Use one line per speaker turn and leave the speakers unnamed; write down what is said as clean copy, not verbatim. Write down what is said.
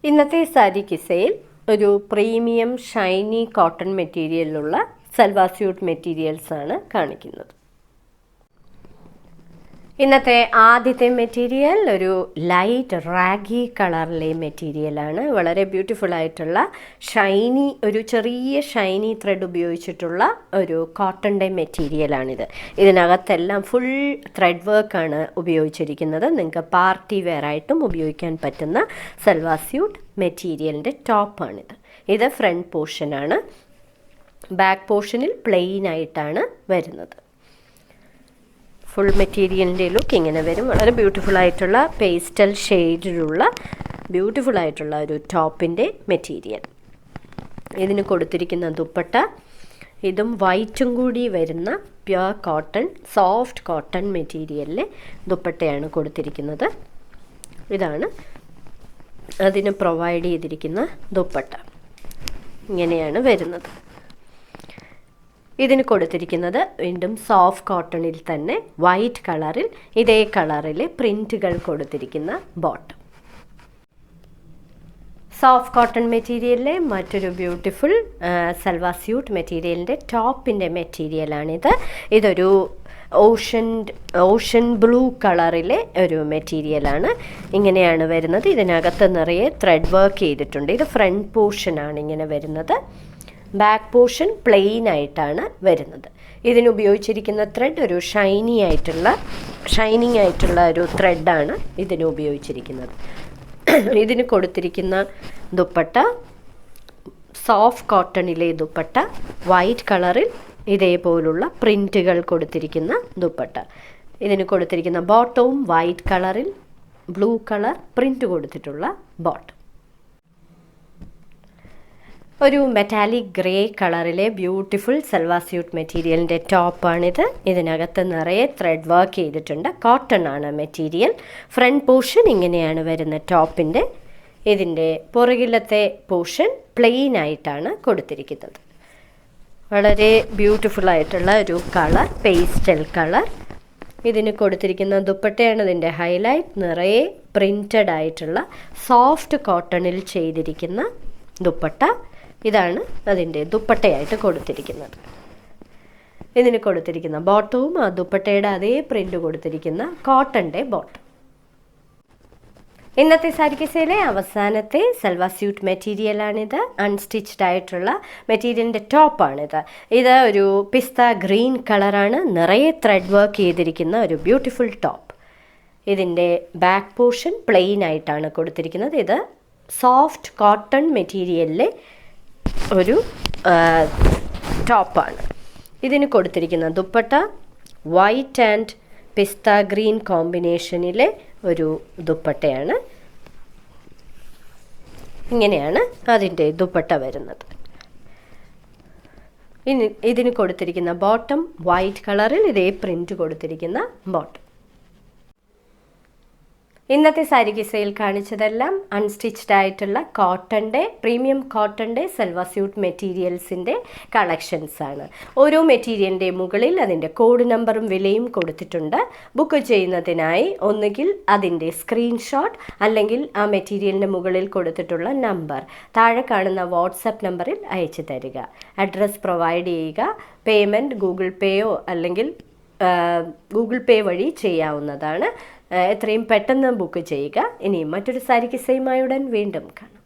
ഇന്നത്തെ സാരി കിസയിൽ ഒരു പ്രീമിയം ഷൈനി കോട്ടൺ മെറ്റീരിയലിലുള്ള സൽവാർ സ്യൂട്ട് മെറ്റീരിയൽസ് ആണ് കാണിക്കുന്നത്. ഇന്നത്തെ ആദ്യത്തെ മെറ്റീരിയൽ ഒരു ലൈറ്റ് റാഗി കളറിലെ മെറ്റീരിയലാണ്. വളരെ ബ്യൂട്ടിഫുൾ ആയിട്ടുള്ള ഷൈനി, ഒരു ചെറിയ ഷൈനി ത്രെഡ് ഉപയോഗിച്ചിട്ടുള്ള ഒരു കോട്ടൻ്റെ മെറ്റീരിയലാണിത്. ഇതിനകത്തെല്ലാം ഫുൾ ത്രെഡ് വർക്കാണ് ഉപയോഗിച്ചിരിക്കുന്നത്. നിങ്ങൾക്ക് പാർട്ടി വെയർ ആയിട്ടും ഉപയോഗിക്കാൻ പറ്റുന്ന സൽവാർ സ്യൂട്ട് മെറ്റീരിയലിൻ്റെ ടോപ്പാണിത്. ഇത് ഫ്രണ്ട് പോർഷനാണ്. ബാക്ക് പോർഷനിൽ പ്ലെയിൻ ആയിട്ടാണ് വരുന്നത്. ഫുൾ മെറ്റീരിയലിൻ്റെ ലുക്ക് ഇങ്ങനെ വരും. വളരെ ബ്യൂട്ടിഫുൾ ആയിട്ടുള്ള പേസ്റ്റൽ ഷെയ്ഡിലുള്ള ബ്യൂട്ടിഫുൾ ആയിട്ടുള്ള ഒരു ടോപ്പിൻ്റെ മെറ്റീരിയൽ. ഇതിന് കൊടുത്തിരിക്കുന്ന ദുപ്പട്ട, ഇതും വൈറ്റും കൂടി വരുന്ന പ്യുവർ കോട്ടൺ, സോഫ്റ്റ് കോട്ടൺ മെറ്റീരിയലിലെ ദുപ്പട്ടയാണ് കൊടുത്തിരിക്കുന്നത്. ഇതാണ് അതിന് പ്രൊവൈഡ് ചെയ്തിരിക്കുന്ന ദുപ്പട്ട. ഇങ്ങനെയാണ് വരുന്നത്. ഇതിന് കൊടുത്തിരിക്കുന്നത് വീണ്ടും സോഫ്റ്റ് കോട്ടണിൽ തന്നെ വൈറ്റ് കളറിൽ ഇതേ കളറിലെ പ്രിൻറ്റുകൾ കൊടുത്തിരിക്കുന്ന ബോട്ടം. സോഫ്റ്റ് കോട്ടൺ മെറ്റീരിയലിലെ മറ്റൊരു ബ്യൂട്ടിഫുൾ സൽവാർ സ്യൂട്ട് മെറ്റീരിയലിൻ്റെ ടോപ്പിൻ്റെ മെറ്റീരിയലാണിത്. ഇതൊരു ഓഷൻ ബ്ലൂ കളറിലെ ഒരു മെറ്റീരിയലാണ്. ഇങ്ങനെയാണ് വരുന്നത്. ഇതിനകത്ത് നിറയെ ത്രെഡ് വർക്ക് ചെയ്തിട്ടുണ്ട്. ഇത് ഫ്രണ്ട് പോർഷനാണ് ഇങ്ങനെ വരുന്നത്. ബാക്ക് പോർഷൻ പ്ലെയിൻ ആയിട്ടാണ് വരുന്നത്. ഇതിന് ഉപയോഗിച്ചിരിക്കുന്ന ത്രെഡ് ഒരു ഷൈനിങ് ആയിട്ടുള്ള ഒരു ത്രെഡാണ് ഇതിന് ഉപയോഗിച്ചിരിക്കുന്നത്. ഇതിന് കൊടുത്തിരിക്കുന്ന ദുപ്പട്ട സോഫ്റ്റ് കോട്ടണിലെ ദുപ്പട്ട, വൈറ്റ് കളറിൽ ഇതേപോലുള്ള പ്രിൻറ്റുകൾ കൊടുത്തിരിക്കുന്ന ദുപ്പട്ട. ഇതിന് കൊടുത്തിരിക്കുന്ന ബോട്ടവും വൈറ്റ് കളറിൽ ബ്ലൂ കളർ പ്രിൻറ്റ് കൊടുത്തിട്ടുള്ള ബോട്ടം. ഒരു മെറ്റാലിക് ഗ്രേ കളറിലെ ബ്യൂട്ടിഫുൾ സൽവാർ സ്യൂട്ട് മെറ്റീരിയലിൻ്റെ ടോപ്പാണിത്. ഇതിനകത്ത് നിറയെ ത്രെഡ് വർക്ക് ചെയ്തിട്ടുണ്ട്. കോട്ടൺ ആണ് മെറ്റീരിയൽ. ഫ്രണ്ട് പോർഷൻ ഇങ്ങനെയാണ് വരുന്ന ടോപ്പിൻ്റെ. ഇതിൻ്റെ പുറകിലത്തെ പോർഷൻ പ്ലെയിൻ ആയിട്ടാണ് കൊടുത്തിരിക്കുന്നത്. വളരെ ബ്യൂട്ടിഫുൾ ആയിട്ടുള്ള ഒരു കളർ, പേസ്റ്റൽ കളർ. ഇതിന് കൊടുത്തിരിക്കുന്ന ദുപ്പട്ടയാണ് ഇതിൻ്റെ ഹൈലൈറ്റ്. നിറയെ പ്രിൻറ്റഡ് ആയിട്ടുള്ള സോഫ്റ്റ് കോട്ടണിൽ ചെയ്തിരിക്കുന്ന ദുപ്പട്ട. ഇതാണ് അതിൻ്റെ ദുപ്പട്ടയായിട്ട് കൊടുത്തിരിക്കുന്നത്. ഇതിന് കൊടുത്തിരിക്കുന്ന ബോട്ടവും ആ ദുപ്പട്ടയുടെ അതേ പ്രിൻ്റ് കൊടുത്തിരിക്കുന്ന കോട്ടൻ്റെ ബോട്ടം. ഇന്നത്തെ സാരി കിസയിലെ അവസാനത്തെ സൽവാർ സ്യൂട്ട് മെറ്റീരിയലാണിത്. അൺസ്റ്റിച്ച്ഡ് ആയിട്ടുള്ള മെറ്റീരിയലിൻ്റെ ടോപ്പാണിത്. ഇത് ഒരു പിസ്ത ഗ്രീൻ കളറാണ്. നിറയെ ത്രെഡ് വർക്ക് ചെയ്തിരിക്കുന്ന ഒരു ബ്യൂട്ടിഫുൾ ടോപ്പ്. ഇതിൻ്റെ ബാക്ക് പോർഷൻ പ്ലെയിൻ ആയിട്ടാണ് കൊടുത്തിരിക്കുന്നത്. ഇത് സോഫ്റ്റ് കോട്ടൺ മെറ്റീരിയലിലെ ഒരു ടോപ്പാണ്. ഇതിന് കൊടുത്തിരിക്കുന്ന dupatta white and pista green കോമ്പിനേഷനിലെ ഒരു ദുപ്പട്ടയാണ്. ഇങ്ങനെയാണ് അതിൻ്റെ ദുപ്പട്ട വരുന്നത്. ഇതിന് കൊടുത്തിരിക്കുന്ന ബോട്ടം വൈറ്റ് കളറിൽ ഇതേ പ്രിൻറ്റ് കൊടുത്തിരിക്കുന്ന ബോട്ടം. ഇന്നത്തെ സാരി കിസയിൽ കാണിച്ചതെല്ലാം അൺസ്റ്റിച്ച്ഡ് ആയിട്ടുള്ള കോട്ടൻ്റെ, പ്രീമിയം കോട്ടൻ്റെ സൽവാർ സ്യൂട്ട് മെറ്റീരിയൽസിൻ്റെ കളക്ഷൻസ് ആണ്. ഓരോ മെറ്റീരിയലിൻ്റെ മുകളിൽ അതിൻ്റെ കോഡ് നമ്പറും വിലയും കൊടുത്തിട്ടുണ്ട്. ബുക്ക് ചെയ്യുന്നതിനായി ഒന്നുകിൽ അതിൻ്റെ സ്ക്രീൻഷോട്ട് അല്ലെങ്കിൽ ആ മെറ്റീരിയലിൻ്റെ മുകളിൽ കൊടുത്തിട്ടുള്ള നമ്പർ താഴെ കാണുന്ന വാട്സപ്പ് നമ്പറിൽ അയച്ചു തരിക. അഡ്രസ് പ്രൊവൈഡ് ചെയ്യുക. പേയ്മെൻറ്റ് ഗൂഗിൾ പേയോ അല്ലെങ്കിൽ ഗൂഗിൾ പേ വഴി ചെയ്യാവുന്നതാണ്. എത്രയും പെട്ടെന്ന് ബുക്ക് ചെയ്യുക. ഇനി മറ്റൊരു സാരി കിസയുമായി ഉടൻ വീണ്ടും കാണാം.